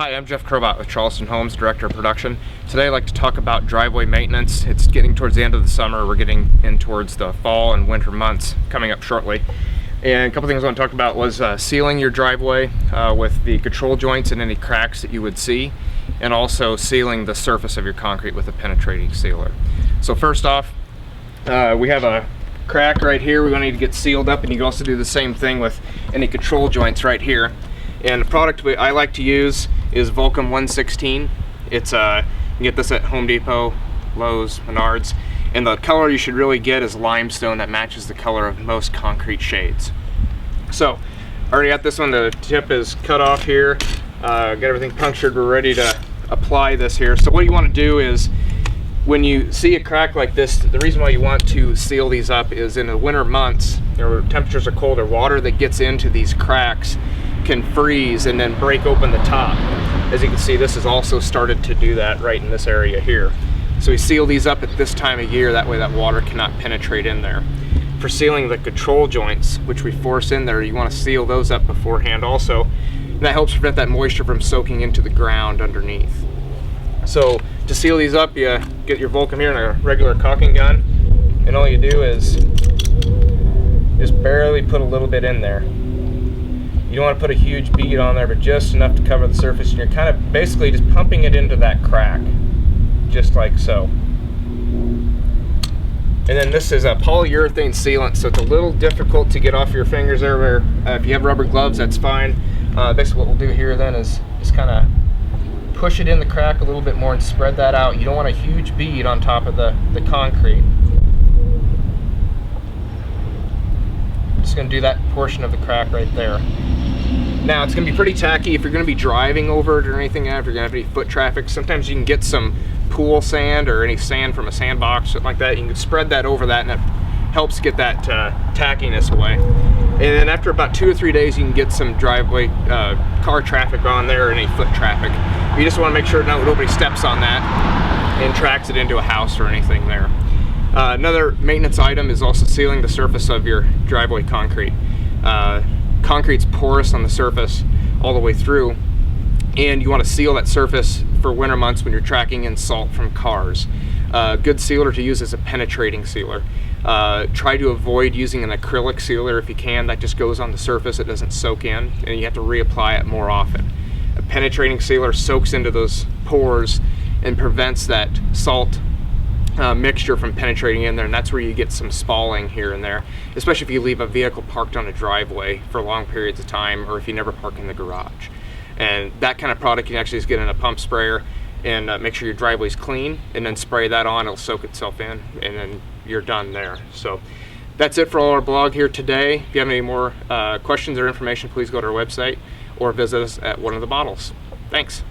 Hi, I'm Jeff Crobot with Charleston Homes, Director of Production. Today I'd like to talk about driveway maintenance. It's getting towards the end of the summer. We're getting in towards the fall and winter months coming up shortly. And a couple things I want to talk about was sealing your driveway with the control joints and any cracks that you would see, and also sealing the surface of your concrete with a penetrating sealer. So first off, we have a crack right here. We're going to need to get sealed up, and you can also do the same thing with any control joints right here. And the product I like to use is Vulcan 116. It's you can get this at Home Depot, Lowe's, Menards, and the color you should really get is limestone that matches the color of most concrete shades. So I already got this one. The tip is cut off here. Got everything punctured. We're ready to apply this here. So what you want to do is, when you see a crack like this, the reason why you want to seal these up is in the winter months, where temperatures are colder, water that gets into these cracks can freeze and then break open the top. As you can see, this has also started to do that right in this area here. So we seal these up at this time of year, that way that water cannot penetrate in there. For sealing the control joints, which we force in there, you want to seal those up beforehand also. And that helps prevent that moisture from soaking into the ground underneath. So to seal these up, you get your Vulcan here and a regular caulking gun, and all you do is just barely put a little bit in there. You don't want to put a huge bead on there, but just enough to cover the surface, and you're kind of basically just pumping it into that crack, just like so. And then this is a polyurethane sealant, so it's a little difficult to get off your fingers there. Where if you have rubber gloves, that's fine. Basically what we'll do here then is just kind of push it in the crack a little bit more and spread that out. You don't want a huge bead on top of the concrete. Just going to do that portion of the crack right there. Now it's going to be pretty tacky if you're going to be driving over it or anything. If you're going to have any foot traffic, sometimes you can get some pool sand or any sand from a sandbox, something like that. You can spread that over that, and it helps get that tackiness away. And then after about 2 or 3 days, you can get some driveway car traffic on there or any foot traffic. You just want to make sure nobody steps on that and tracks it into a house or anything there. Another maintenance item is also sealing the surface of your driveway concrete. Concrete's porous on the surface all the way through, and you want to seal that surface for winter months when you're tracking in salt from cars. Good sealer to use is a penetrating sealer. Try to avoid using an acrylic sealer if you can. That just goes on the surface, it doesn't soak in, and you have to reapply it more often. A penetrating sealer soaks into those pores and prevents that salt mixture from penetrating in there, and that's where you get some spalling here and there, especially if you leave a vehicle parked on a driveway for long periods of time, or if you never park in the garage. And that kind of product you can actually just get in a pump sprayer and make sure your driveway's clean, and then spray that on. It'll soak itself in, and then you're done there. So that's it for all our blog here today. If you have any more questions or information, please go to our website or visit us at one of the bottles. Thanks.